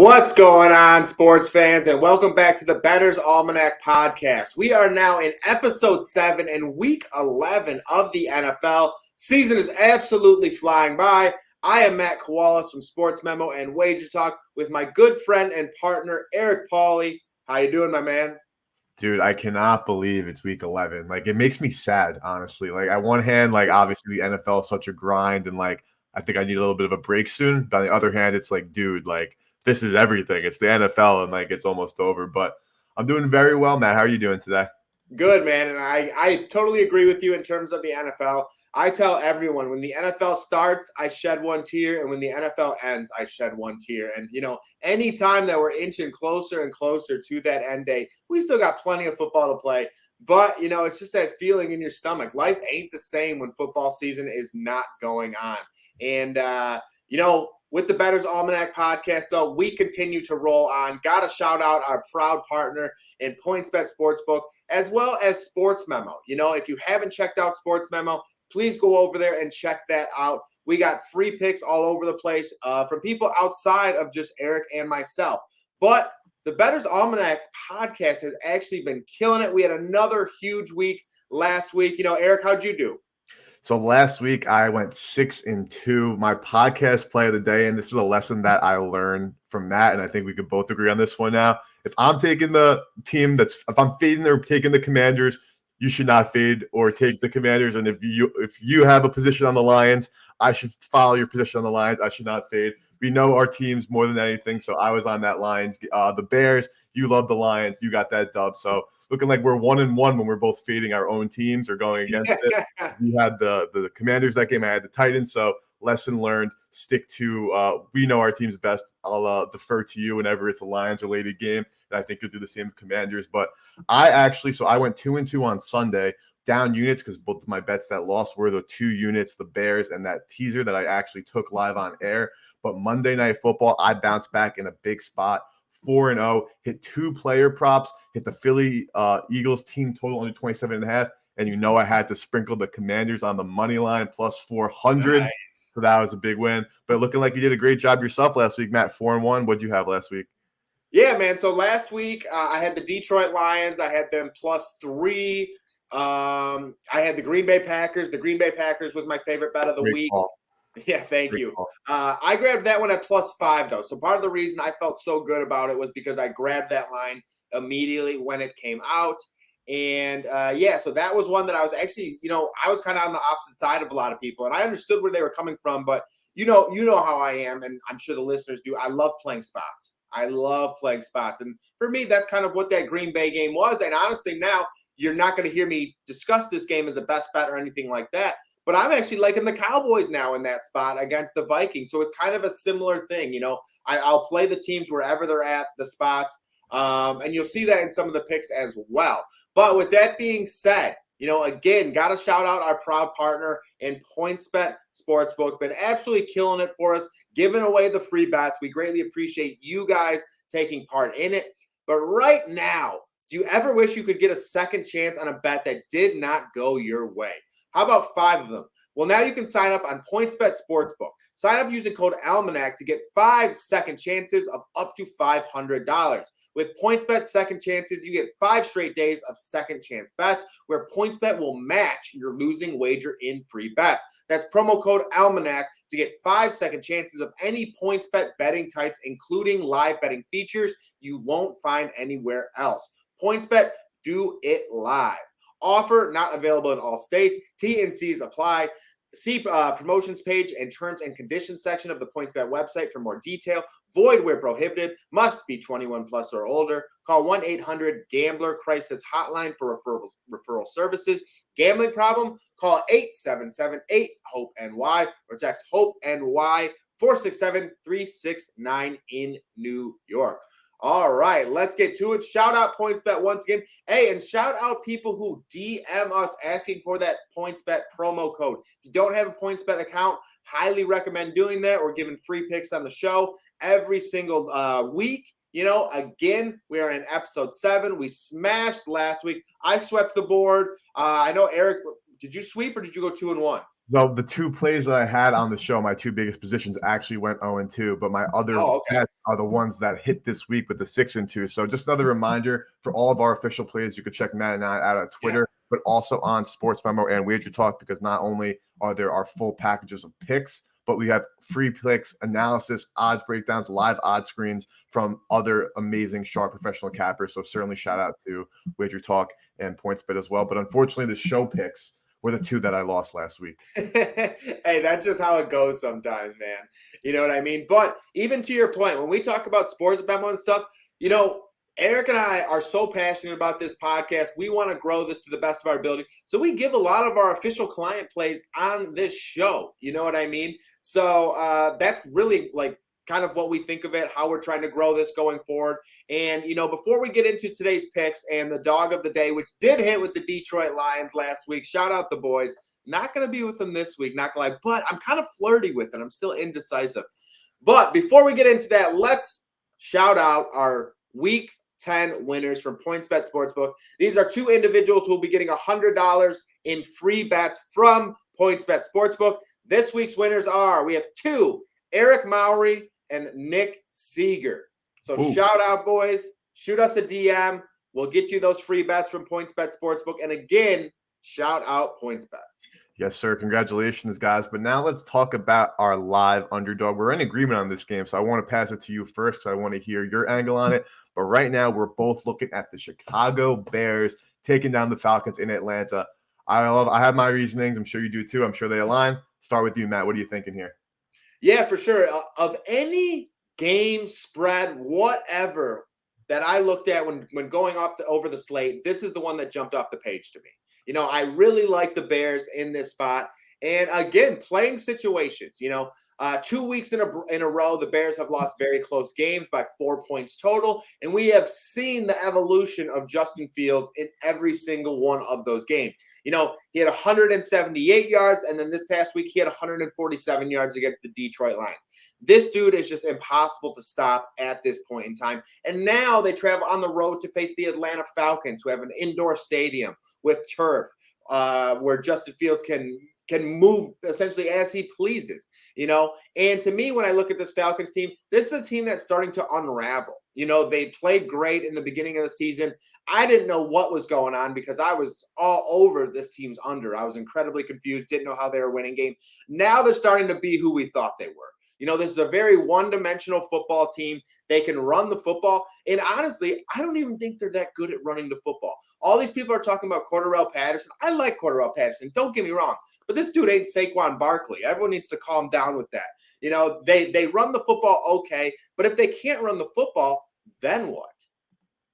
What's going on, sports fans, and welcome back to the Bettor's Almanac podcast. We are now in episode 7 and week 11 of the NFL. Season is absolutely flying by. I am Matt Kowalas from Sports Memo and Wager Talk with my good friend and partner, Eric Pauly. How you doing, my man? Dude, I cannot believe it's week 11. Like, it makes me sad, honestly. Like, on one hand, like, obviously the NFL is such a grind, and, like, I think I need a little bit of a break soon. But on the other hand, it's like, dude, like, this is everything. It's the NFL, and, like, it's almost over. But I'm doing very well, Matt. How are you doing today? Good, man. And I totally agree with you in terms of the NFL. I tell everyone when the NFL starts, I shed one tear. And when the NFL ends, I shed one tear. And, anytime that we're inching closer and closer to that end date, we still got plenty of football to play. But, it's just that feeling in your stomach. Life ain't the same when football season is not going on. And, with the Bettor's Almanac podcast, though, we continue to roll on. Got to shout out our proud partner in PointsBet Sportsbook, as well as Sports Memo. If you haven't checked out Sports Memo, please go over there and check that out. We got free picks all over the place from people outside of just Eric and myself. But the Bettor's Almanac podcast has actually been killing it. We had another huge week last week. Eric, how'd you do? So last week I went 6-2. My podcast play of the day, and this is a lesson that I learned from Matt, and I think we could both agree on this one now. If I'm taking the team if I'm fading or taking the Commanders, you should not fade or take the Commanders. And if you have a position on the Lions, I should follow your position on the Lions. I should not fade. We know our teams more than anything, so I was on that Lions. The Bears, you love the Lions. You got that dub. So looking like we're 1-1 when we're both fading our own teams or going against it. You had the Commanders that game. I had the Titans. So lesson learned. Stick to we know our team's best. I'll defer to you whenever it's a Lions-related game, and I think you'll do the same with Commanders. But I went 2-2 on Sunday. Down units because both of my bets that lost were the 2 units, the Bears and that teaser that I actually took live on air. But Monday Night Football, I bounced back in a big spot, 4-0, hit 2 player props, hit the Philly Eagles team total under 27.5, and I had to sprinkle the Commanders on the money line plus 400. Nice. So that was a big win. But looking like you did a great job yourself last week, Matt. 4-1. What'd you have last week? Yeah, man. So last week I had the Detroit Lions. I had them +3. I had the Green Bay Packers. The Green Bay Packers was my favorite bet of the week. Call. Yeah, thank you. I grabbed that one at +5, though. So part of the reason I felt so good about it was because I grabbed that line immediately when it came out. And, so that was one that I was actually, I was kind of on the opposite side of a lot of people. And I understood where they were coming from. But, you know how I am, and I'm sure the listeners do. I love playing spots. And for me, that's kind of what that Green Bay game was. And honestly, now you're not going to hear me discuss this game as a best bet or anything like that. But I'm actually liking the Cowboys now in that spot against the Vikings. So it's kind of a similar thing. I'll play the teams wherever they're at, the spots. And you'll see that in some of the picks as well. But with that being said, again, got to shout out our proud partner in PointsBet Sportsbook. Been absolutely killing it for us, giving away the free bets. We greatly appreciate you guys taking part in it. But right now, do you ever wish you could get a second chance on a bet that did not go your way? How about 5 of them? Well, now you can sign up on PointsBet Sportsbook. Sign up using code Almanac to get 5 second chances of up to $500. With PointsBet Second Chances, you get 5 straight days of second chance bets where PointsBet will match your losing wager in free bets. That's promo code Almanac to get 5 second chances of any PointsBet betting types, including live betting features you won't find anywhere else. PointsBet, do it live. Offer not available in all states. T&Cs apply. See promotions page and terms and conditions section of the PointsBet website for more detail. Void where prohibited. Must be 21 plus or older. Call 1-800-GAMBLER crisis hotline for referral services. Gambling problem? Call 877-8-HOPE-NY or text HOPE-NY 467-369 in New York. All right, let's get to it. Shout out PointsBet once again. Hey, and shout out people who DM us asking for that PointsBet promo code. If you don't have a PointsBet account, highly recommend doing that. We're giving free picks on the show every single week. Again, we are in episode 7. We smashed last week. I swept the board. I know, Eric, did you sweep or did you go 2-1? No, the 2 plays that I had on the show, my 2 biggest positions actually went 0-2, but my other bets are the ones that hit this week with the 6-2. So just another reminder for all of our official plays, you can check Matt and I out on Twitter, but also on Sports Memo and Wager Talk, because not only are there our full packages of picks, but we have free picks, analysis, odds breakdowns, live odds screens from other amazing, sharp professional cappers. So certainly shout out to Wager Talk and PointsBet as well. But unfortunately, the show picks were the two that I lost last week. Hey, that's just how it goes sometimes, man. You know what I mean? But even to your point, when we talk about sports memo and stuff, Eric and I are so passionate about this podcast. We want to grow this to the best of our ability. So we give a lot of our official client plays on this show. You know what I mean? So that's really like kind of what we think of it, how we're trying to grow this going forward. And, before we get into today's picks and the dog of the day, which did hit with the Detroit Lions last week, shout out the boys. Not going to be with them this week, not going to lie, but I'm kind of flirty with it. I'm still indecisive. But before we get into that, let's shout out our week 10 winners from PointsBet Sportsbook. These are two individuals who will be getting $100 in free bets from PointsBet Sportsbook. This week's winners we have two, Eric Mowry and Nick Seeger. So shout out, boys. Shoot us a DM. We'll get you those free bets from PointsBet Sportsbook. And again, shout out PointsBet. Yes, sir. Congratulations, guys. But now let's talk about our live underdog. We're in agreement on this game, so I want to pass it to you first because I want to hear your angle on it. But right now, we're both looking at the Chicago Bears taking down the Falcons in Atlanta. I have my reasonings. I'm sure you do too. I'm sure they align. Start with you, Matt. What are you thinking here? Yeah, for sure. Of any game, spread, whatever that I looked at when going over the slate, this is the one that jumped off the page to me. I really like the Bears in this spot. And again, playing situations, 2 weeks in a row, the Bears have lost very close games by 4 points total. And we have seen the evolution of Justin Fields in every single one of those games. He had 178 yards, and then this past week, he had 147 yards against the Detroit Lions. This dude is just impossible to stop at this point in time. And now they travel on the road to face the Atlanta Falcons, who have an indoor stadium with turf, where Justin Fields can move essentially as he pleases, And to me, when I look at this Falcons team, this is a team that's starting to unravel. They played great in the beginning of the season. I didn't know what was going on because I was all over this team's under. I was incredibly confused, didn't know how they were winning game. Now they're starting to be who we thought they were. This is a very one-dimensional football team. They can run the football. And honestly, I don't even think they're that good at running the football. All these people are talking about Cordarrelle Patterson. I like Cordarrelle Patterson. Don't get me wrong. But this dude ain't Saquon Barkley. Everyone needs to calm down with that. They run the football okay. But if they can't run the football, then what?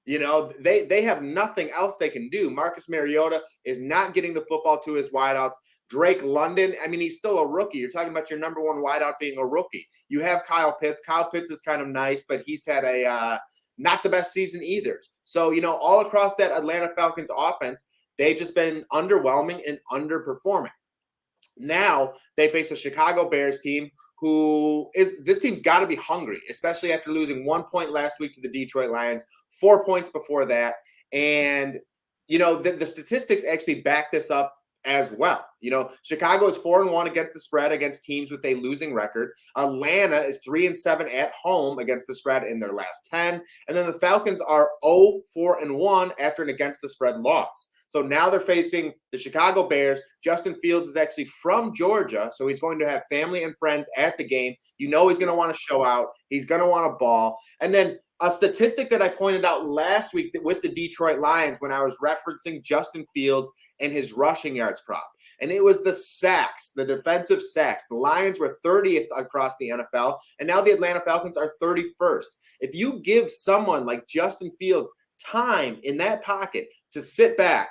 They have nothing else they can do. Marcus Mariota is not getting the football to his wideouts. Drake London, he's still a rookie. You're talking about your number one wideout being a rookie. You have Kyle Pitts. Kyle Pitts is kind of nice, but he's had a not the best season either. So, all across that Atlanta Falcons offense, they've just been underwhelming and underperforming. Now they face a Chicago Bears team this team's got to be hungry, especially after losing 1 point last week to the Detroit Lions, 4 points before that. And, the statistics actually back this up as well. Chicago is 4-1 against the spread against teams with a losing record. Atlanta is 3-7 at home against the spread in their last 10. And then the Falcons are 0-4-1 after an against the spread loss. So now they're facing the Chicago Bears. Justin Fields is actually from Georgia, so he's going to have family and friends at the game. He's going to want to show out. He's going to want to ball. And then a statistic that I pointed out last week with the Detroit Lions when I was referencing Justin Fields and his rushing yards prop. And it was the sacks, the defensive sacks. The Lions were 30th across the NFL, and now the Atlanta Falcons are 31st. If you give someone like Justin Fields time in that pocket to sit back,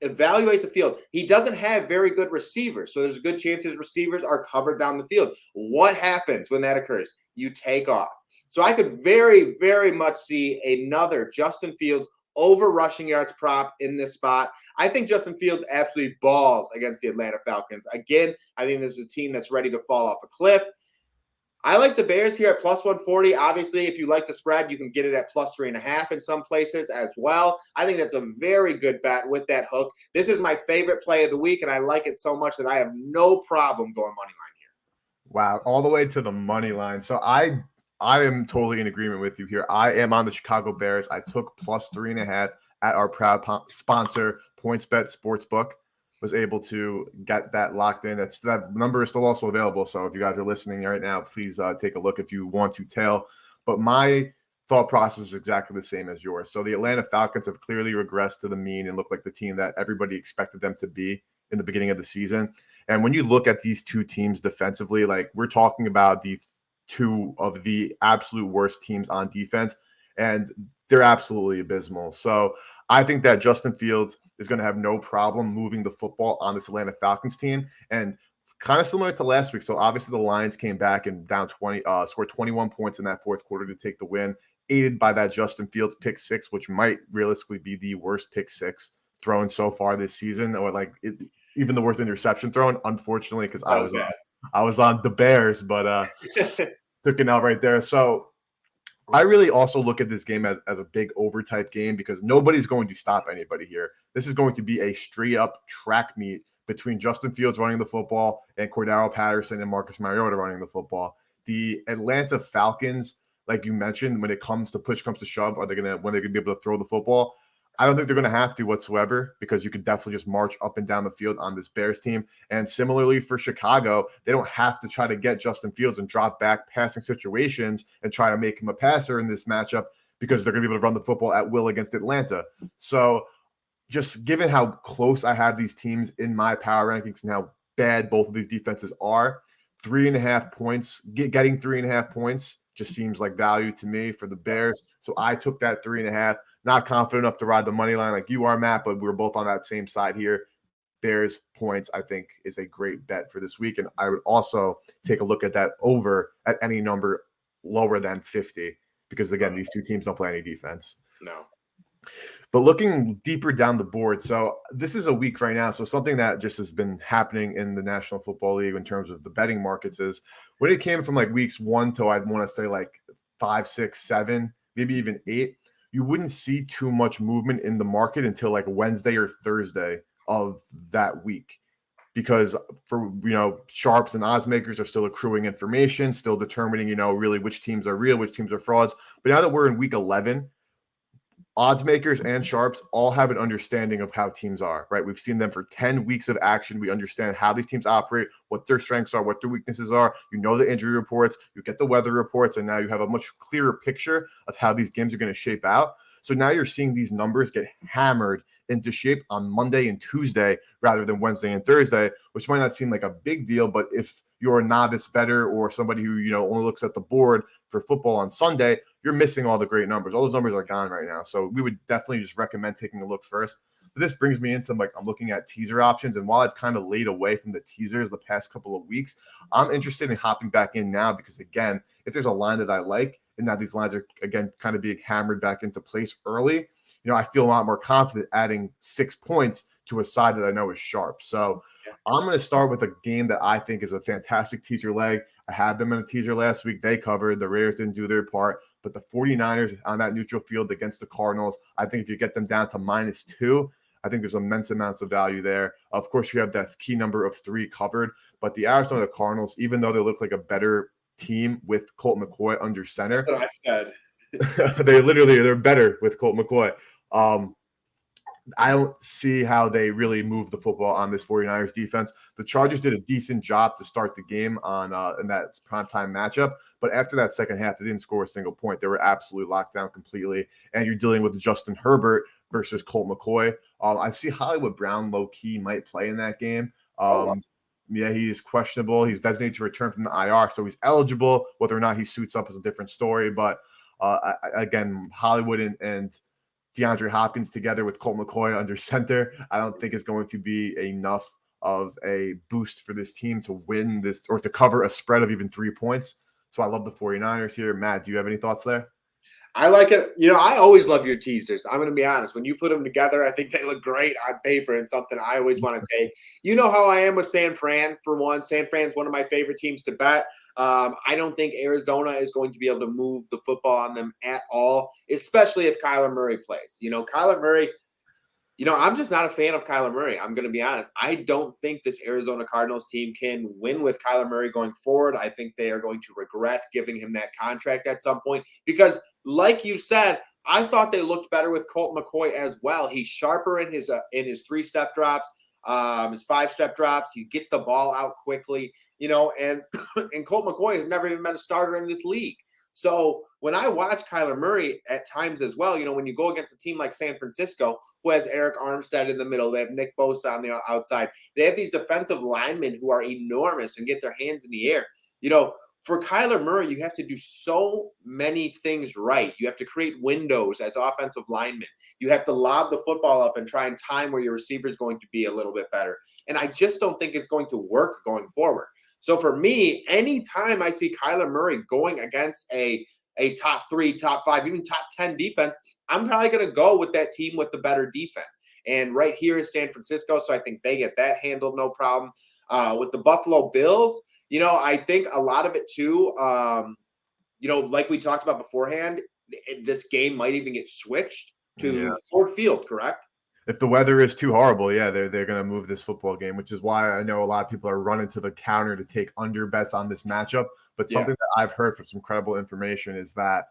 evaluate the field. He doesn't have very good receivers, so there's a good chance his receivers are covered down the field. What happens when that occurs? You take off. So I could very, very much see another Justin Fields over rushing yards prop in this spot. I think Justin Fields absolutely balls against the Atlanta Falcons. Again, I think this is a team that's ready to fall off a cliff. I like the Bears here at plus 140. Obviously, if you like the spread, you can get it at plus 3.5 in some places as well. I think that's a very good bet with that hook. This is my favorite play of the week, and I like it so much that I have no problem going money line here. Wow, all the way to the money line. So I I am totally in agreement with you here. I am on the Chicago Bears. I took plus 3.5 at our proud sponsor, PointsBet Sportsbook. Was able to get that locked in. That number is still also available. So if you guys are listening right now, please take a look if you want to tail. But my thought process is exactly the same as yours. So the Atlanta Falcons have clearly regressed to the mean and look like the team that everybody expected them to be in the beginning of the season. And when you look at these two teams defensively, like we're talking about the two of the absolute worst teams on defense, and they're absolutely abysmal. So I think that Justin Fields is going to have no problem moving the football on this Atlanta Falcons team. And kind of similar to last week. So obviously the Lions came back and down 20, scored 21 points in that fourth quarter to take the win, aided by that Justin Fields pick six, which might realistically be the worst pick six thrown so far this season, or like even the worst interception thrown, unfortunately, because That was bad. I was on the Bears, but took it out right there. So I really also look at this game as a big over type game because nobody's going to stop anybody here. This is going to be a straight up track meet between Justin Fields running the football and Cordero Patterson and Marcus Mariota running the football. The Atlanta Falcons, like you mentioned, when it comes to push comes to shove, when they're gonna be able to throw the football? I don't think they're going to have to whatsoever because you could definitely just march up and down the field on this Bears team. And similarly for Chicago, they don't have to try to get Justin Fields and drop back passing situations and try to make him a passer in this matchup because they're going to be able to run the football at will against Atlanta. So just given how close I have these teams in my power rankings and how bad both of these defenses are, 3.5 points, getting 3.5 points just seems like value to me for the Bears. So I took that 3.5. Not confident enough to ride the money line like you are, Matt, but we're both on that same side here. Bears points, I think, is a great bet for this week. And I would also take a look at that over at any number lower than 50 because, again, these two teams don't play any defense. No. But looking deeper down the board, so this is a week right now. So something that just has been happening in the National Football League in terms of the betting markets is when it came from like weeks 1 to I want to say like 5, 6, 7, maybe even 8, you wouldn't see too much movement in the market until like Wednesday or Thursday of that week. Because for sharps and odds makers are still accruing information, still determining really which teams are real, which teams are frauds. But now that we're in week 11, odds makers and sharps all have an understanding of how teams are, right? We've seen them for 10 weeks of action. We understand how these teams operate, what their strengths are, what their weaknesses are. You know the injury reports, you get the weather reports, and now you have a much clearer picture of how these games are going to shape out. So now you're seeing these numbers get hammered into shape on Monday and Tuesday rather than Wednesday and Thursday, which might not seem like a big deal, but if you're a novice bettor or somebody who only looks at the board for football on Sunday, you're missing all the great numbers. All those numbers are gone right now. So we would definitely just recommend taking a look first. But this brings me into I'm looking at teaser options. And while I've kind of laid away from the teasers the past couple of weeks, I'm interested in hopping back in now because, again, if there's a line that I like and now these lines are, again, kind of being hammered back into place early, I feel a lot more confident adding 6 points to a side that I know is sharp. So I'm going to start with a game that I think is a fantastic teaser leg. I had them in a teaser last week. They covered. The Raiders didn't do their part. But the 49ers on that neutral field against the Cardinals, I think if you get them down to -2, I think there's immense amounts of value there. Of course, you have that key number of 3 covered. But the Arizona Cardinals, even though they look like a better team with Colt McCoy under center, That's what I said. they're better with Colt McCoy. I don't see how they really move the football on this 49ers defense. The Chargers did a decent job to start the game on in that primetime matchup, but after that second half, they didn't score a single point. They were absolutely locked down completely, and you're dealing with Justin Herbert versus Colt McCoy. I see Hollywood Brown low-key might play in that game. Yeah, he is questionable. He's designated to return from the IR, so he's eligible. Whether or not he suits up is a different story, but again, Hollywood and DeAndre Hopkins together with Colt McCoy under center, I don't think is going to be enough of a boost for this team to win this or to cover a spread of even 3 points. So I love the 49ers here. Matt, do you have any thoughts there? I like it. I always love your teasers. I'm going to be honest. When you put them together, I think they look great on paper and something I always want to take. You know how I am with San Fran, for one. San Fran's one of my favorite teams to bet. I don't think Arizona is going to be able to move the football on them at all, especially if Kyler Murray plays. Kyler Murray, I'm just not a fan of Kyler Murray. I'm going to be honest. I don't think this Arizona Cardinals team can win with Kyler Murray going forward. I think they are going to regret giving him that contract at some point because, like you said, I thought they looked better with Colt McCoy as well. He's sharper in his 3-step drops, his 5-step drops. He gets the ball out quickly, and and Colt McCoy has never even been a starter in this league. So when I watch Kyler Murray at times as well, when you go against a team like San Francisco, who has Eric Armstead in the middle, they have Nick Bosa on the outside, they have these defensive linemen who are enormous and get their hands in the air. For Kyler Murray, you have to do so many things right. You have to create windows as offensive linemen. You have to lob the football up and try and time where your receiver is going to be a little bit better. And I just don't think it's going to work going forward. So for me, anytime I see Kyler Murray going against a top 3, top 5, even top 10 defense, I'm probably going to go with that team with the better defense. And right here is San Francisco, so I think they get that handled no problem. With the Buffalo Bills, I think a lot of it too, like we talked about beforehand, this game might even get switched Yeah. to Ford Field, correct? If the weather is too horrible, yeah, they're going to move this football game, which is why I know a lot of people are running to the counter to take under bets on this matchup. But something that I've heard from some credible information is that,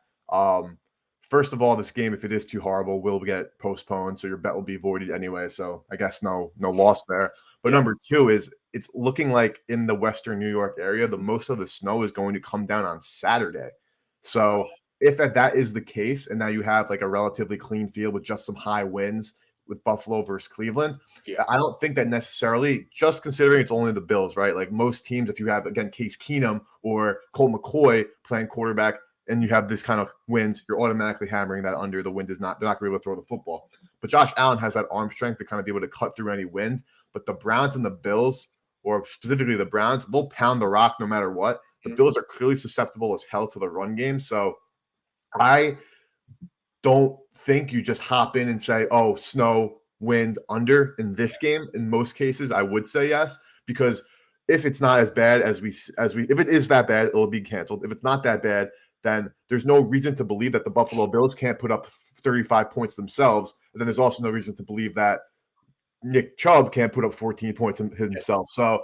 first of all, this game, if it is too horrible, will get postponed, so your bet will be voided anyway. So I guess no loss there. But number two is it's looking like in the Western New York area, the most of the snow is going to come down on Saturday. So if that is the case, and now you have like a relatively clean field with just some high winds with Buffalo versus Cleveland. Yeah. I don't think that necessarily, just considering it's only the Bills, right? Like most teams, if you have, again, Case Keenum or Colt McCoy playing quarterback and you have this kind of wins, you're automatically hammering that under. The wind is not, they're not going to be able to throw the football. But Josh Allen has that arm strength to kind of be able to cut through any wind. But the Browns and the Bills, or specifically the Browns, they'll pound the rock no matter what. The Bills are clearly susceptible as hell to the run game. So I don't think you just hop in and say, oh, snow, wind, under in this game. In most cases, I would say yes, because if it's not as bad as we, if it is that bad, it'll be canceled. If it's not that bad, then there's no reason to believe that the Buffalo Bills can't put up 35 points themselves. And then there's also no reason to believe that Nick Chubb can't put up 14 points himself. So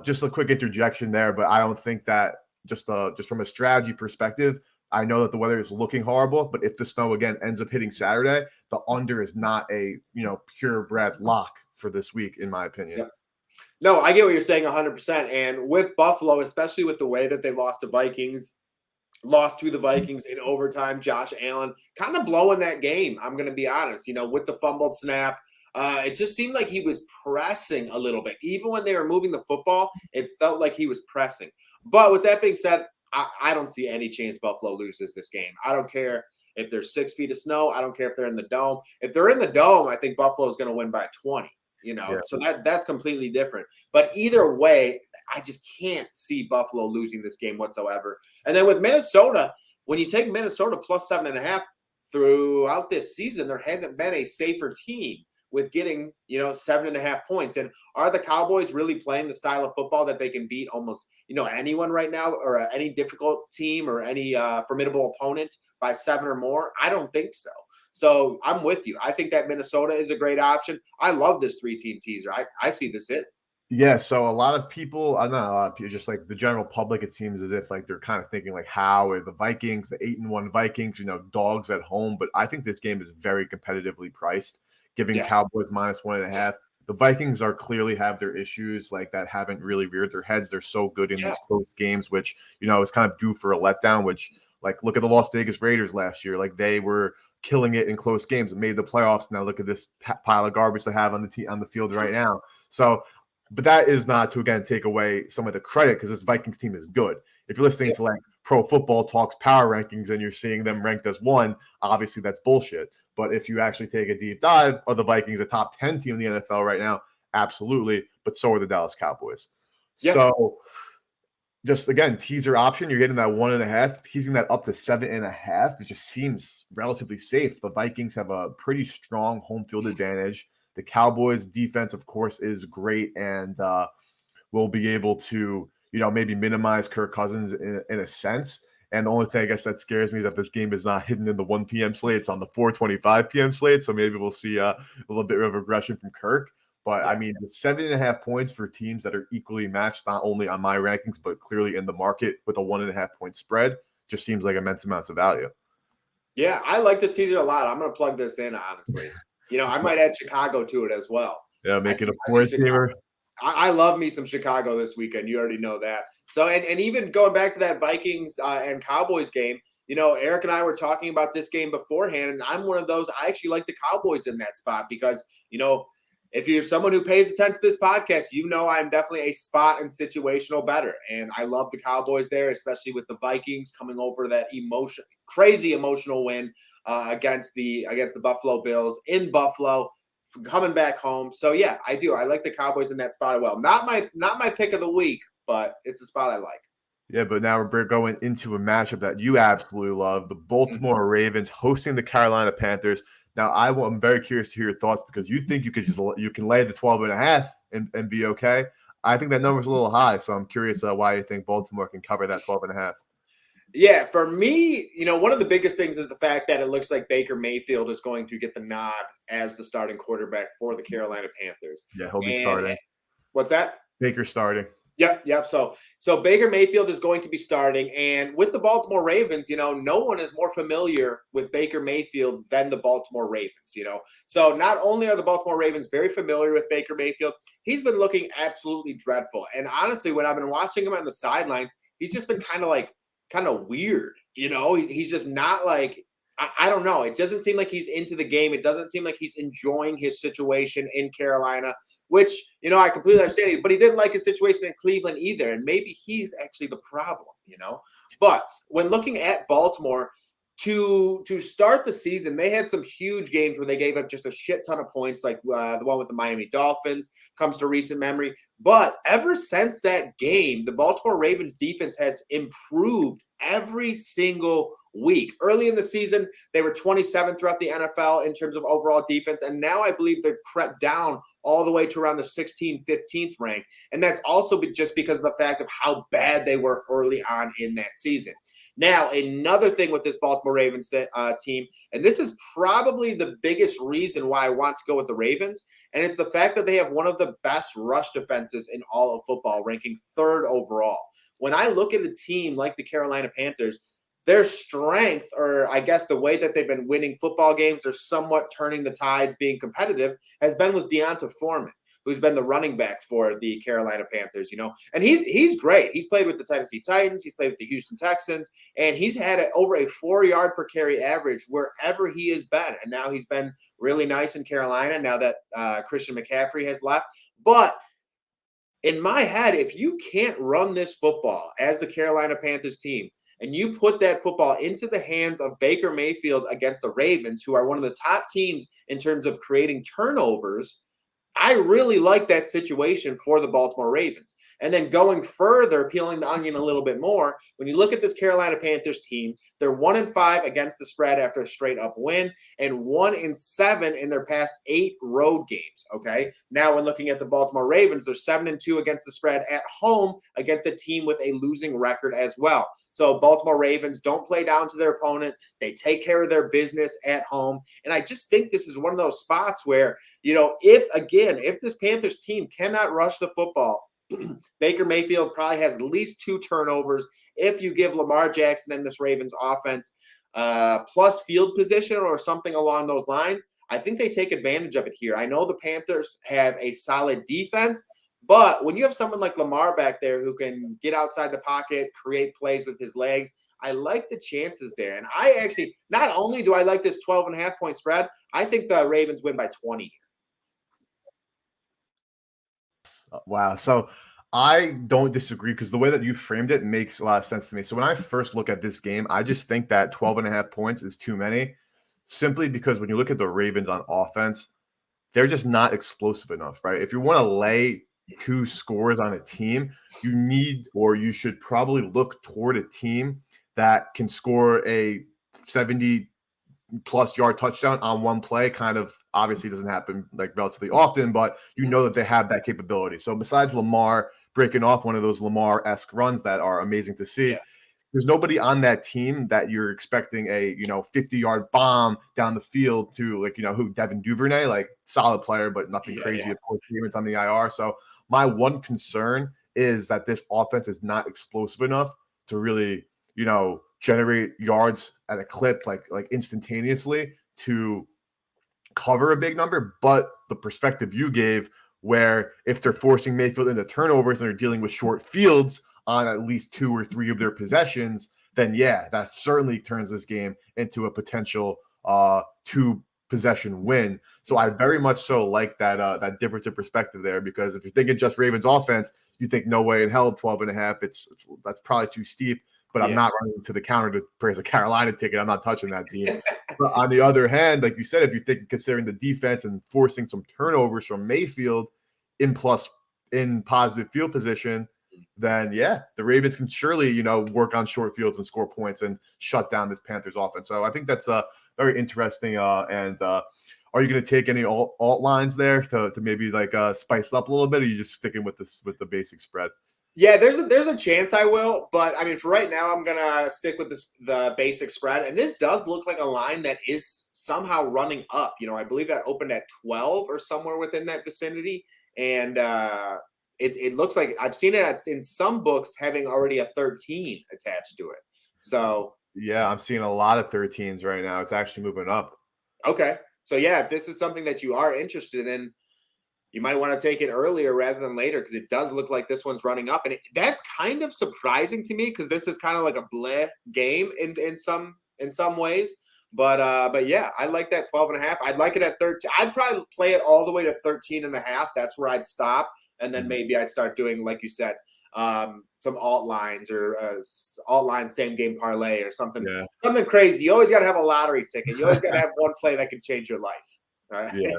just a quick interjection there, but I don't think that just from a strategy perspective, I know that the weather is looking horrible, but if the snow again ends up hitting Saturday, the under is not a purebred lock for this week, in my opinion. Yep. No, I get what you're saying 100%. And with Buffalo, especially with the way that they lost to the Vikings in overtime, Josh Allen kind of blowing that game. I'm going to be honest, with the fumbled snap. It just seemed like he was pressing a little bit. Even when they were moving the football, it felt like he was pressing. But with that being said, I don't see any chance Buffalo loses this game. I don't care if there's 6 feet of snow. I don't care if they're in the dome. If they're in the dome, I think Buffalo is going to win by 20. So that's completely different. But either way, I just can't see Buffalo losing this game whatsoever. And then with Minnesota, when you take Minnesota plus 7.5 throughout this season, there hasn't been a safer team with getting 7.5 points. And are the Cowboys really playing the style of football that they can beat almost anyone right now, or any difficult team or any formidable opponent by 7 or more? I don't think so. So I'm with you. I think that Minnesota is a great option. I love this 3-team teaser. I see this it. Yeah, so a lot of people, not a lot of people, just like the general public, it seems as if like they're kind of thinking like, how are the Vikings, the 8-1 Vikings, dogs at home? But I think this game is very competitively priced, giving Cowboys minus 1.5. The Vikings are clearly have their issues like that, haven't really reared their heads. They're so good in these close games, which is kind of due for a letdown. Which, like, look at the Las Vegas Raiders last year, like they were killing it in close games and made the playoffs. Now look at this pile of garbage they have on the field right now. So. But that is not to, again, take away some of the credit, because this Vikings team is good. If you're listening to like Pro Football Talk's power rankings and you're seeing them ranked as 1, obviously that's bullshit. But if you actually take a deep dive, are the Vikings a top 10 team in the NFL right now? Absolutely. But so are the Dallas Cowboys. Yeah. So just, again, teaser option, you're getting that 1.5, teasing that up to 7.5. It just seems relatively safe. The Vikings have a pretty strong home field advantage. The Cowboys defense, of course, is great and will be able to, maybe minimize Kirk Cousins in a sense. And the only thing I guess that scares me is that this game is not hidden in the 1 p.m. slate. It's on the 4:25 p.m. slate. So maybe we'll see a little bit of regression from Kirk. But Yeah. I mean, 7.5 points for teams that are equally matched, not only on my rankings, but clearly in the market with a 1.5 point spread, just seems like immense amounts of value. Yeah, I like this teaser a lot. I'm going to plug this in, honestly. I might add Chicago to it as well. Yeah, I make it think, a I think fourth Chicago, gamer. I love me some Chicago this weekend. You already know that. So, and even going back to that Vikings and Cowboys game, Eric and I were talking about this game beforehand, and I'm one of those. I actually like the Cowboys in that spot because, if you're someone who pays attention to this podcast, I'm definitely a spot and situational better. And I love the Cowboys there, especially with the Vikings coming over that crazy emotional win against the Buffalo Bills in Buffalo, coming back home. So yeah, I do. I like the Cowboys in that spot as well. Not my pick of the week, but it's a spot I like. Yeah, but now we're going into a matchup that you absolutely love: the Baltimore Ravens hosting the Carolina Panthers. Now, I'm very curious to hear your thoughts because you think you can lay the 12.5 and be okay. I think that number's a little high, so I'm curious why you think Baltimore can cover that 12.5. Yeah, for me, one of the biggest things is the fact that it looks like Baker Mayfield is going to get the nod as the starting quarterback for the Carolina Panthers. Yeah, he'll be And starting. what's that? Baker starting. Yep. So Baker Mayfield is going to be starting, and with the Baltimore Ravens, no one is more familiar with Baker Mayfield than the Baltimore Ravens. So not only are the Baltimore Ravens very familiar with Baker Mayfield, he's been looking absolutely dreadful. And honestly, when I've been watching him on the sidelines, he's just been kind of weird. He's just not like. I don't know. It doesn't seem like he's into the game. It doesn't seem like he's enjoying his situation in Carolina, which, I completely understand. But he didn't like his situation in Cleveland either. And maybe he's actually the problem. But when looking at Baltimore, to start the season, they had some huge games where they gave up just a shit ton of points, like the one with the Miami Dolphins comes to recent memory. But ever since that game, the Baltimore Ravens defense has improved every single week. Early in the season, they were 27th throughout the NFL in terms of overall defense. And now I believe they've crept down all the way to around the 16th, 15th rank. And that's also just because of the fact of how bad they were early on in that season. Now, another thing with this Baltimore Ravens team, and this is probably the biggest reason why I want to go with the Ravens, and it's the fact that they have one of the best rush defenses in all of football, ranking 3rd overall. When I look at a team like the Carolina Panthers, their strength, or I guess the way that they've been winning football games or somewhat turning the tides, being competitive, has been with Deonta Foreman, who's been the running back for the Carolina Panthers, and he's great. He's played with the Tennessee Titans, he's played with the Houston Texans, and he's had over a 4-yard per carry average wherever he has been. And now he's been really nice in Carolina now that Christian McCaffrey has left. But in my head, if you can't run this football as the Carolina Panthers team, and you put that football into the hands of Baker Mayfield against the Ravens, who are one of the top teams in terms of creating turnovers, I really like that situation for the Baltimore Ravens. And then going further, peeling the onion a little bit more, when you look at this Carolina Panthers team, they're 1-5 against the spread after a straight up win, and 1-7 in their past 8 road games. Okay. Now, when looking at the Baltimore Ravens, they're 7-2 against the spread at home against a team with a losing record as well. So Baltimore Ravens don't play down to their opponent. They take care of their business at home. And I just think this is one of those spots where, if this Panthers team cannot rush the football, Baker Mayfield probably has at least 2 turnovers. If you give Lamar Jackson and this Ravens offense plus field position or something along those lines, I think they take advantage of it here. I know the Panthers have a solid defense, but when you have someone like Lamar back there who can get outside the pocket, create plays with his legs, I like the chances there. And I actually, not only do I like this 12.5 point spread, I think the Ravens win by 20. Wow. So I don't disagree because the way that you framed it makes a lot of sense to me. So when I first look at this game, I just think that 12.5 points is too many, simply because when you look at the Ravens on offense, they're just not explosive enough, right? If you want to lay 2 scores on a team, you need, or you should probably look toward a team that can score a 70 plus yard touchdown on one play. Kind of obviously doesn't happen like relatively often, but you know that they have that capability. So besides Lamar breaking off one of those Lamar-esque runs that are amazing to see, Yeah. there's nobody on that team that you're expecting a 50-yard bomb down the field to, like, who, Devin Duvernay, like, solid player, but nothing Yeah, crazy. yeah. Of course, Damon's on the IR. So my one concern is that this offense is not explosive enough to really, generate yards at a clip like instantaneously to cover a big number. But the perspective you gave, where if they're forcing Mayfield into turnovers and they're dealing with short fields on at least 2 or 3 of their possessions, then yeah, that certainly turns this game into a potential 2-possession win. So I very much so like that difference in perspective there, because if you're thinking just Ravens offense, you think no way in hell 12 and a half. That's probably too steep. But I'm Yeah. not running to the counter to praise a Carolina ticket. I'm not touching that team. But on the other hand, like you said, if you think considering the defense and forcing some turnovers from Mayfield in positive field position, then yeah, the Ravens can surely, work on short fields and score points and shut down this Panthers offense. So I think that's very interesting. And are you going to take any alt lines there to maybe like spice up a little bit? Or are you just sticking with the basic spread? Yeah, there's a chance I will, but I mean, for right now, I'm gonna stick with the basic spread, and this does look like a line that is somehow running up. I believe that opened at 12 or somewhere within that vicinity, and it looks like I've seen it in some books having already a 13 attached to it. So Yeah, I'm seeing a lot of 13s right now. It's actually moving up. okay, so yeah, if this is something that you are interested in, you might want to take it earlier rather than later, because it does look like this one's running up, and that's kind of surprising to me, because this is kind of like a bleh game in some ways. But yeah, I like that 12 and a half. I'd like it at 13. I'd probably play it all the way to 13 and a half. That's where I'd stop, and then maybe I'd start doing, like you said, some alt lines or alt line same game parlay or something Yeah. crazy. You always got to have a lottery ticket. You always got to have one play that can change your life. All right. Yeah.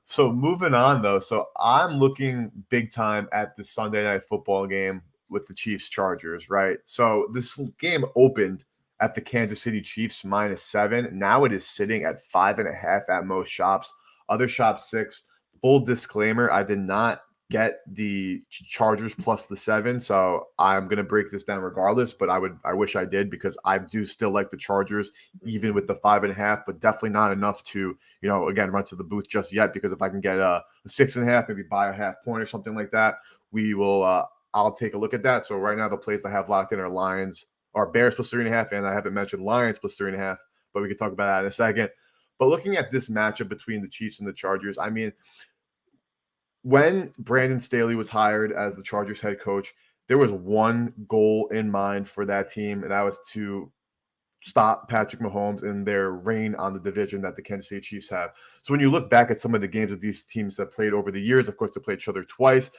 So moving on though, so I'm looking big time at the Sunday night football game with the Chiefs Chargers, right? So this game opened at the Kansas City Chiefs -7. Now it is sitting at 5.5 at most shops. Other shops 6. Full disclaimer: I did not get the Chargers plus the 7, so I'm gonna break this down regardless. But I wish I did, because I do still like the Chargers even with the 5.5, but definitely not enough to again run to the booth just yet. Because if I can get a 6.5, maybe buy a half point or something like that, we will. I'll take a look at that. So right now the plays I have locked in are Lions or Bears plus 3.5, and I haven't mentioned Lions plus 3.5, but we can talk about that in a second. But looking at this matchup between the Chiefs and the Chargers, I mean, when Brandon Staley was hired as the Chargers head coach, there was one goal in mind for that team, and that was to stop Patrick Mahomes in their reign on the division that the Kansas City Chiefs have. So when you look back at some of the games that these teams have played over the years, of course, they played each other twice.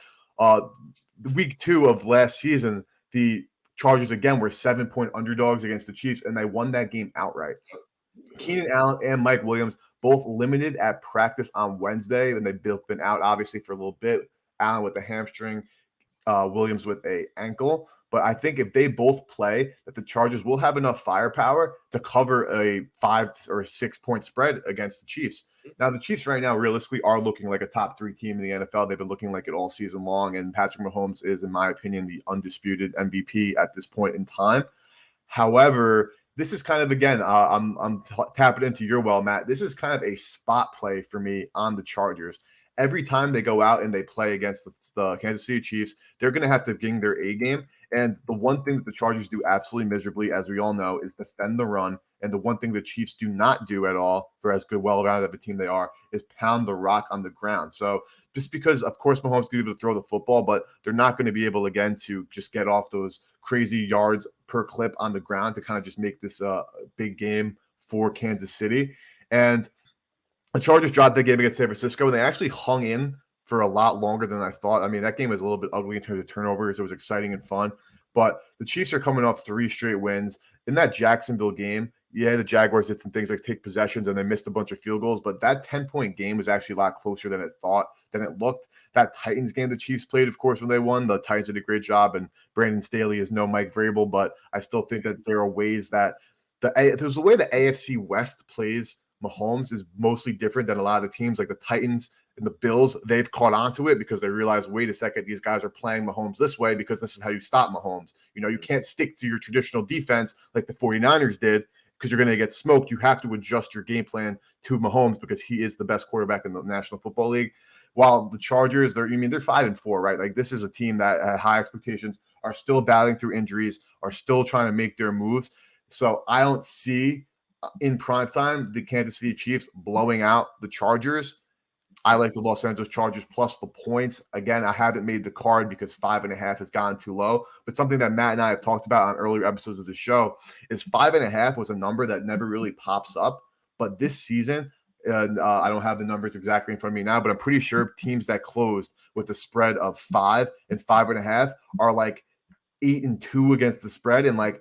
Week 2 of last season, the Chargers again were 7-point underdogs against the Chiefs, and they won that game outright. Keenan Allen and Mike Williams both limited at practice on Wednesday, and they've both been out obviously for a little bit. Allen with a hamstring, Williams with a ankle. But I think if they both play, that the Chargers will have enough firepower to cover a 5 or 6 point spread against the Chiefs. Now, the Chiefs right now realistically are looking like a top 3 team in the NFL. They've been looking like it all season long, and Patrick Mahomes is, in my opinion, the undisputed MVP at this point in time. However, this is kind of, again, I'm tapping into your well, Matt. This is kind of a spot play for me on the Chargers. Every time they go out and they play against the Kansas City Chiefs, they're going to have to bring their A game. And the one thing that the Chargers do absolutely miserably, as we all know, is defend the run. And the one thing the Chiefs do not do at all, for as good, well-rounded of a team they are, is pound the rock on the ground. So just because, of course, Mahomes going to be able to throw the football, but they're not going to be able, again, to just get off those crazy yards per clip on the ground to kind of just make this a big game for Kansas City. And the Chargers dropped that game against San Francisco, and they actually hung in for a lot longer than I thought. I mean, that game was a little bit ugly in terms of turnovers. It was exciting and fun, but the Chiefs are coming off 3 straight wins. In that Jacksonville game, yeah, the Jaguars did some things like take possessions and they missed a bunch of field goals, but that 10-point game was actually a lot closer than it looked. That Titans game the Chiefs played, of course, when they won, the Titans did a great job, and Brandon Staley is no Mike Vrabel, but I still think that there are ways that there's a way the AFC West plays Mahomes is mostly different than a lot of the teams. Like the Titans And the Bills, they've caught on to it because they realize, wait a second, these guys are playing Mahomes this way because this is how you stop Mahomes. You can't stick to your traditional defense like the 49ers did because you're going to get smoked. You have to adjust your game plan to Mahomes because he is the best quarterback in the National Football League. While the Chargers, they're 5-4, right? Like, this is a team that had high expectations, are still battling through injuries, are still trying to make their moves. So I don't see in prime time the Kansas City Chiefs blowing out the Chargers. I like the Los Angeles Chargers plus the points. Again, I haven't made the card because 5.5 has gone too low. But something that Matt and I have talked about on earlier episodes of the show is 5.5 was a number that never really pops up. But this season, and I don't have the numbers exactly in front of me now, but I'm pretty sure teams that closed with a spread of 5 and 5.5 are like 8-2 against the spread and like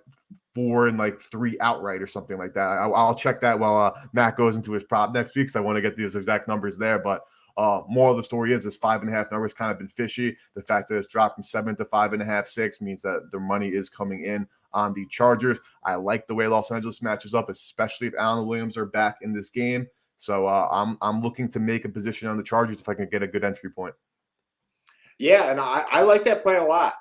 4 and 3 outright or something like that. I'll check that while Matt goes into his prop next week because I want to get these exact numbers there. But moral of the story is this 5.5 number has kind of been fishy. The fact that it's dropped from 7 to 5.5, 6 means that the money is coming in on the Chargers. I like the way Los Angeles matches up, especially if Allen Williams are back in this game. So I'm looking to make a position on the Chargers if I can get a good entry point. Yeah, and I like that play a lot.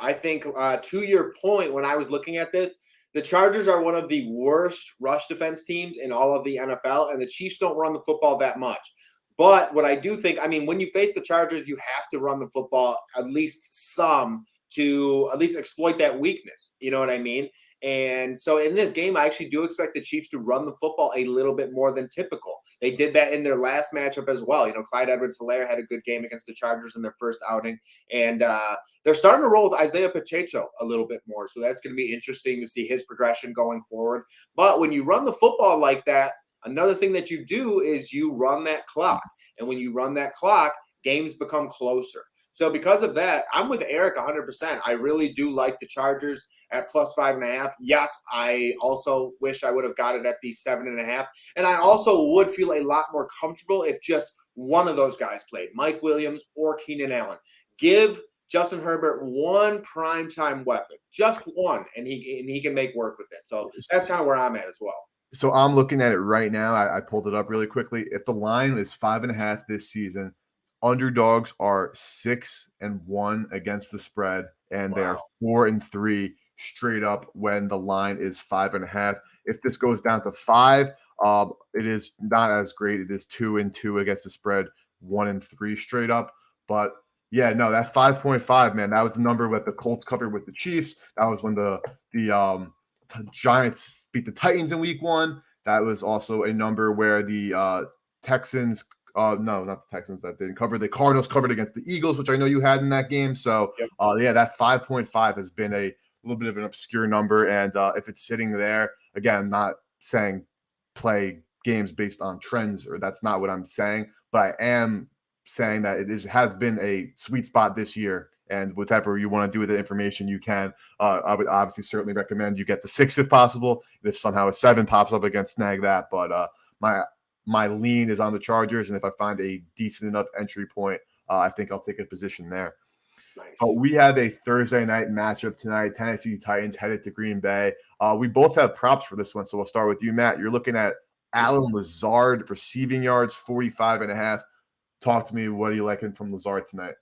I think to your point, when I was looking at this, the Chargers are one of the worst rush defense teams in all of the NFL, and the Chiefs don't run the football that much. But what I do think, when you face the Chargers, you have to run the football at least some to at least exploit that weakness. You know what I mean? And so in this game, I actually do expect the Chiefs to run the football a little bit more than typical. They did that in their last matchup as well. Clyde Edwards-Helaire had a good game against the Chargers in their first outing. And they're starting to roll with Isaiah Pacheco a little bit more. So that's going to be interesting to see his progression going forward. But when you run the football like that, another thing that you do is you run that clock. And when you run that clock, games become closer. So because of that, I'm with Eric 100%. I really do like the Chargers at plus 5.5. Yes, I also wish I would have got it at the 7.5. And I also would feel a lot more comfortable if just one of those guys played, Mike Williams or Keenan Allen. Give Justin Herbert one primetime weapon, just one, and he can make work with it. So that's kind of where I'm at as well. So I'm looking at it right now. I pulled it up really quickly. If the line is 5.5 this season, underdogs are 6-1 against the spread, and they are 4-3 straight up when the line is 5.5. If this goes down to 5, it is not as great. It is 2-2 against the spread, 1-3 straight up. But yeah, no, that 5.5, man, that was the number that the Colts covered with the Chiefs. That was when the Giants beat the Titans in week 1. That was also a number where the Texans no, not the Texans that didn't cover. The Cardinals covered against the Eagles, which I know you had in that game. So, yeah, that 5.5 has been a little bit of an obscure number. And if it's sitting there, again, I'm not saying play games based on trends, or that's not what I'm saying. But I am saying that has been a sweet spot this year. And whatever you want to do with the information, you can. I would obviously certainly recommend you get the 6 if possible. And if somehow a 7 pops up, again, snag that. But my lean is on the Chargers, and if I find a decent enough entry point, I think I'll take a position there. Nice. We have a Thursday night matchup tonight. Tennessee Titans headed to Green Bay. We both have props for this one, so we'll start with you, Matt. You're looking at Allen Lazard receiving yards, 45.5. Talk to me. What are you liking from Lazard tonight?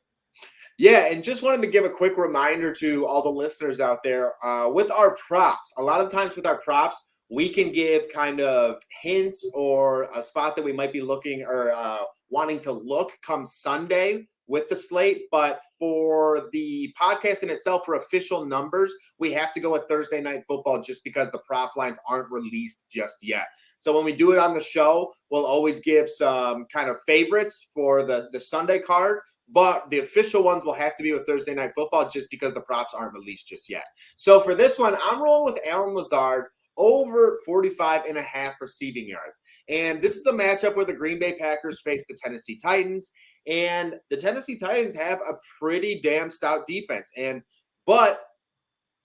Yeah, and just wanted to give a quick reminder to all the listeners out there with our props. A lot of times with our props, we can give kind of hints or a spot that we might be looking or wanting to look come Sunday with the slate. But for the podcast in itself, for official numbers, we have to go with Thursday Night Football just because the prop lines aren't released just yet. So when we do it on the show, we'll always give some kind of favorites for the Sunday card. But the official ones will have to be with Thursday Night Football just because the props aren't released just yet. So for this one, I'm rolling with Allen Lazard over 45.5 receiving yards. And this is a matchup where the Green Bay Packers face the Tennessee Titans. And the Tennessee Titans have a pretty damn stout defense. But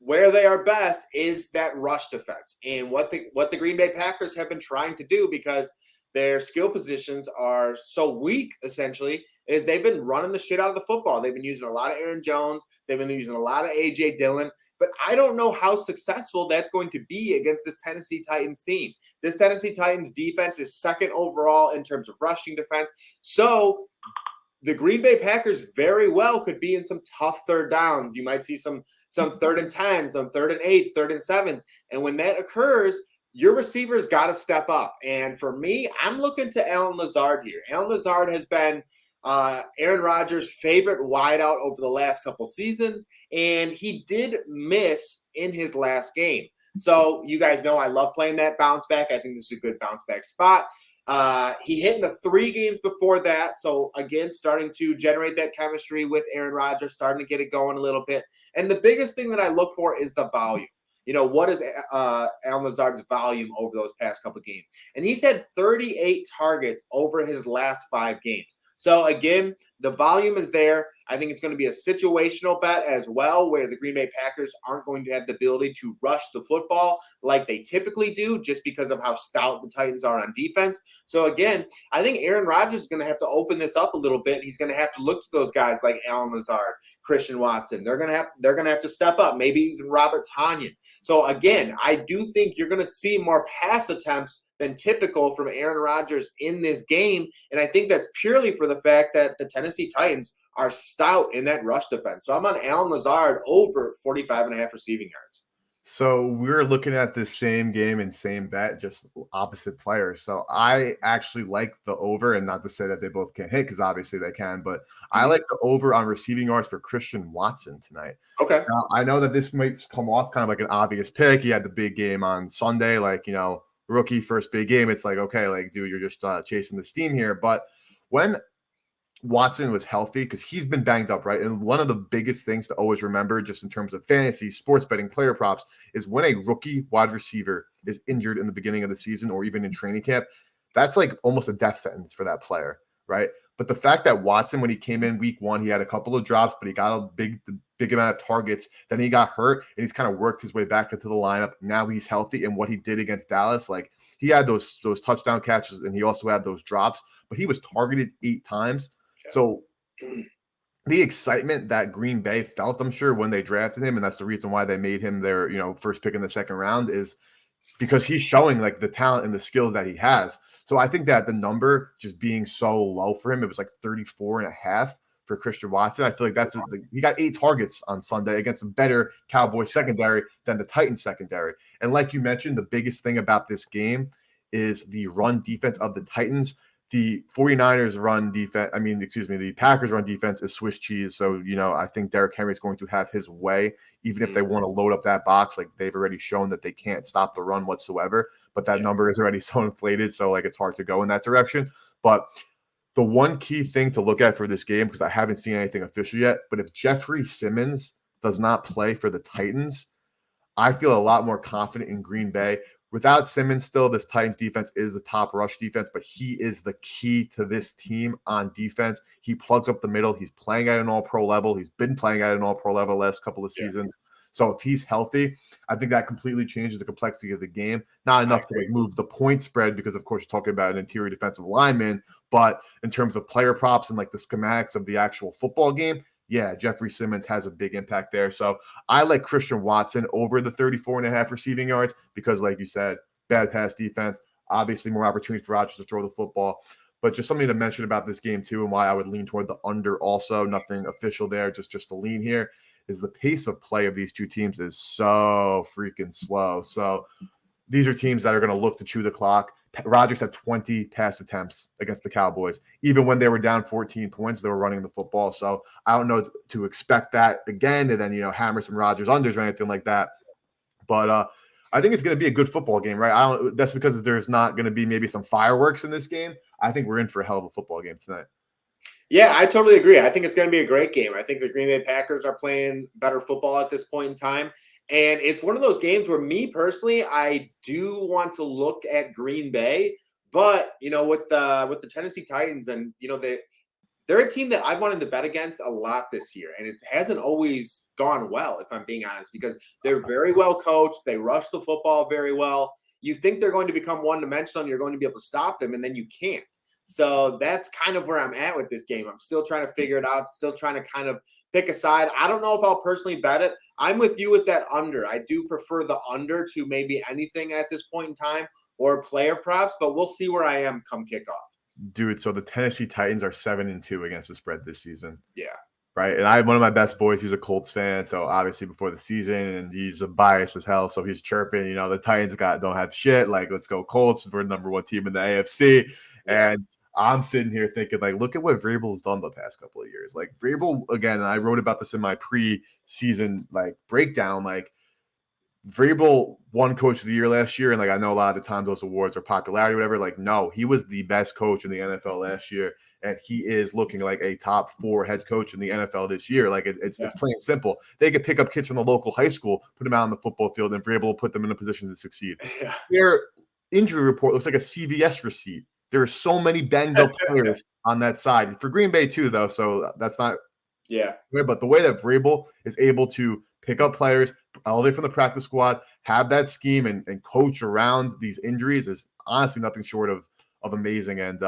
where they are best is that rush defense. And what the Green Bay Packers have been trying to do, because their skill positions are so weak, essentially, is they've been running the shit out of the football. They've been using a lot of Aaron Jones. They've been using a lot of A.J. Dillon. But I don't know how successful that's going to be against this Tennessee Titans team. This Tennessee Titans defense is second overall in terms of rushing defense. So the Green Bay Packers very well could be in some tough third downs. You might see some 3rd and 10, some 3rd and 8s, 3rd and 7s. And when that occurs, your receivers got to step up. And for me, I'm looking to Allen Lazard here. Allen Lazard has been Aaron Rodgers' favorite wideout over the last couple seasons, and he did miss in his last game. So you guys know I love playing that bounce back. I think this is a good bounce back spot. He hit in the 3 games before that. So again, starting to generate that chemistry with Aaron Rodgers, starting to get it going a little bit. And the biggest thing that I look for is the volume. What is Allen Lazard's volume over those past couple games? And he's had 38 targets over his last 5 games. So again, the volume is there. I think it's going to be a situational bet as well, where the Green Bay Packers aren't going to have the ability to rush the football like they typically do, just because of how stout the Titans are on defense. So again, I think Aaron Rodgers is going to have to open this up a little bit. He's going to have to look to those guys like Allen Lazard, Christian Watson. They're going to have to step up, maybe even Robert Tonyan. So again, I do think you're going to see more pass attempts than typical from Aaron Rodgers in this game. And I think that's purely for the fact that the Tennessee Titans are stout in that rush defense. So I'm on Allen Lazard over 45.5 receiving yards. So we're looking at the same game and same bet, just opposite players. So I actually like the over, and not to say that they both can't hit, because obviously they can, but I like the over on receiving yards for Christian Watson tonight. Okay. Now, I know that this might come off kind of like an obvious pick. He had the big game on Sunday, rookie first big game. It's like, okay, dude, you're just chasing the steam here. But when Watson was healthy, because he's been banged up, right? And one of the biggest things to always remember, just in terms of fantasy, sports betting, player props, is when a rookie wide receiver is injured in the beginning of the season or even in training camp, that's like almost a death sentence for that player, right? But the fact that Watson, when he came in week 1, he had a couple of drops, but he got a big amount of targets. Then he got hurt, and he's kind of worked his way back into the lineup. Now he's healthy, and what he did against Dallas, he had those touchdown catches, and he also had those drops, but he was targeted 8 times. So the excitement that Green Bay felt, I'm sure, when they drafted him, and that's the reason why they made him their, first pick in the second round, is because he's showing the talent and the skills that he has. So I think that the number just being so low for him, it was 34.5 for Christian Watson. I feel like he got 8 targets on Sunday against a better Cowboys secondary than the Titans secondary. And like you mentioned, the biggest thing about this game is the run defense of the Titans. The 49ers the Packers run defense is Swiss cheese. So, I think Derrick Henry is going to have his way, even if they want to load up that box. They've already shown that they can't stop the run whatsoever, but that number is already so inflated. So it's hard to go in that direction. But the one key thing to look at for this game, because I haven't seen anything official yet, but if Jeffrey Simmons does not play for the Titans, I feel a lot more confident in Green Bay. Without Simmons still, this Titans defense is the top rush defense, but he is the key to this team on defense. He plugs up the middle. He's playing at an all-pro level. He's been playing at an all-pro level the last couple of seasons. So if he's healthy, I think that completely changes the complexity of the game. Not enough to move the point spread, because, of course, you're talking about an interior defensive lineman, but in terms of player props and the schematics of the actual football game, yeah, Jeffrey Simmons has a big impact there. So I like Christian Watson over the 34.5 receiving yards because, like you said, bad pass defense, obviously more opportunity for Rodgers to throw the football. But just something to mention about this game, too, and why I would lean toward the under also, nothing official there, just to lean here, is the pace of play of these two teams is so freaking slow. So these are teams that are going to look to chew the clock. Rodgers had 20 pass attempts against the Cowboys. Even when they were down 14 points, they were running the football. So I don't know to expect that again and then, hammer some Rodgers unders or anything like that. But I think it's going to be a good football game, right? That's because there's not going to be maybe some fireworks in this game. I think we're in for a hell of a football game tonight. Yeah, I totally agree. I think it's going to be a great game. I think the Green Bay Packers are playing better football at this point in time. And it's one of those games where me personally, I do want to look at Green Bay, but with the Tennessee Titans, and they're a team that I've wanted to bet against a lot this year, and it hasn't always gone well, if I'm being honest, because they're very well coached. They rush the football very well. you think they're going to become one-dimensional and you're going to be able to stop them, and then you can't. So that's kind of where I'm at with this game. I'm still trying to figure it out, still trying to kind of pick a side. I don't know if I'll personally bet it. I'm with you with that under. I do prefer the under to maybe anything at this point in time, or player props, but we'll see where I am come kickoff. Dude, so the Tennessee Titans are 7-2 against the spread this season. Yeah. Right. And I have one of my best boys. He's a Colts fan. So obviously before the season, and he's a bias as hell. So he's chirping, the Titans don't have shit. Like, let's go Colts. We're the number one team in the AFC. Yeah. And I'm sitting here thinking, like, look at what Vrabel's done the past couple of years. Like, Vrabel, again, and I wrote about this in my pre-season breakdown. Like, Vrabel won Coach of the Year last year, and I know a lot of the times those awards are popularity, whatever. Like, no, he was the best coach in the NFL last year, and he is looking like a top 4 head coach in the NFL this year. Like, it's plain and simple. They could pick up kids from the local high school, put them out on the football field, and Vrabel will put them in a position to succeed. Yeah. Their injury report looks like a CVS receipt. There are so many banged up players on that side for Green Bay too, though. So that's not. Yeah. But the way that Vrabel is able to pick up players, elevate from the practice squad, have that scheme and coach around these injuries is honestly nothing short of amazing. And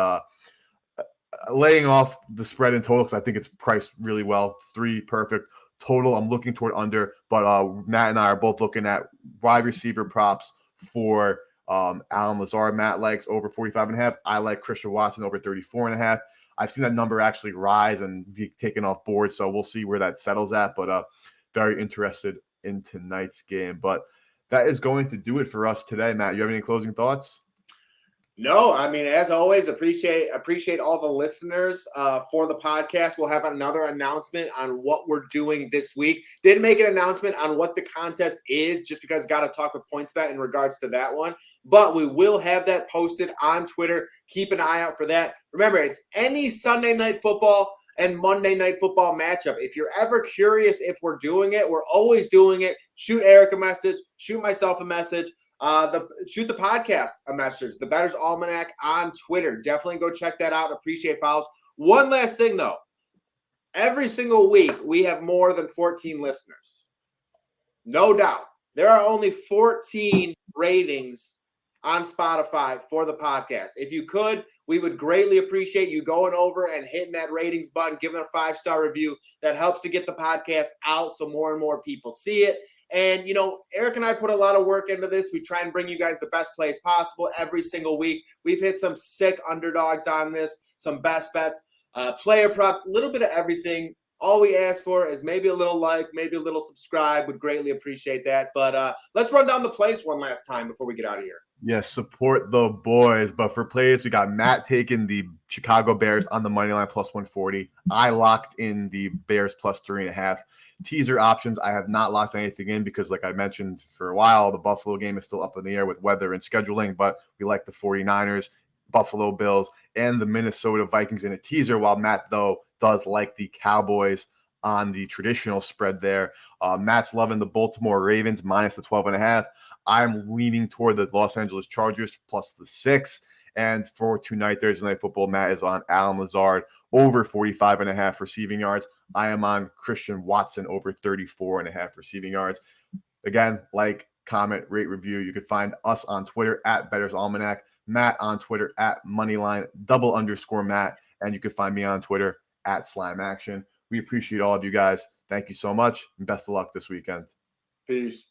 laying off the spread in total, because I think it's priced really well. 3 perfect total. I'm looking toward under, but Matt and I are both looking at wide receiver props for Allen Lazard. Matt likes over 45.5. I like Christian Watson over 34.5. I've seen that number actually rise and be taken off board, so we'll see where that settles at. But very interested in tonight's game. But that is going to do it for us today. Matt, you have any closing thoughts? No, I mean, as always, appreciate all the listeners for the podcast. We'll have another announcement on what we're doing this week. Didn't make an announcement on what the contest is just because got to talk with PointsBet in regards to that one. But we will have that posted on Twitter. Keep an eye out for that. Remember, it's any Sunday Night Football and Monday Night Football matchup. If you're ever curious if we're doing it, we're always doing it. Shoot Eric a message. Shoot myself a message. Shoot the podcast a message, the Bettor's Almanac on Twitter. Definitely go check that out. Appreciate follows. One last thing though, every single week we have more than 14 listeners. No doubt. There are only 14 ratings on Spotify for the podcast. If you could, we would greatly appreciate you going over and hitting that ratings button, giving a 5-star review. That helps to get the podcast out so more and more people see it. And, Eric and I put a lot of work into this. We try and bring you guys the best plays possible every single week. We've hit some sick underdogs on this, some best bets, player props, a little bit of everything. All we ask for is maybe a little like, maybe a little subscribe. Would greatly appreciate that. But let's run down the plays one last time before we get out of here. Yes, support the boys. But for plays, we got Matt taking the Chicago Bears on the money line plus 140. I locked in the Bears plus 3.5. Teaser options, I have not locked anything in because, like I mentioned for a while, the Buffalo game is still up in the air with weather and scheduling, but we like the 49ers, Buffalo Bills, and the Minnesota Vikings in a teaser, while Matt, though, does like the Cowboys on the traditional spread there. Matt's loving the Baltimore Ravens minus the 12.5. I'm leaning toward the Los Angeles Chargers plus the 6. And for tonight, Thursday Night Football, Matt is on Allen Lazard over 45.5 receiving yards. I am on Christian Watson over 34.5 receiving yards. Again, like, comment, rate, review. You can find us on Twitter at Bettor's Almanac, Matt on Twitter at Moneyline _Matt, and you can find me on Twitter at Slime Action. We appreciate all of you guys. Thank you so much, and best of luck this weekend. Peace.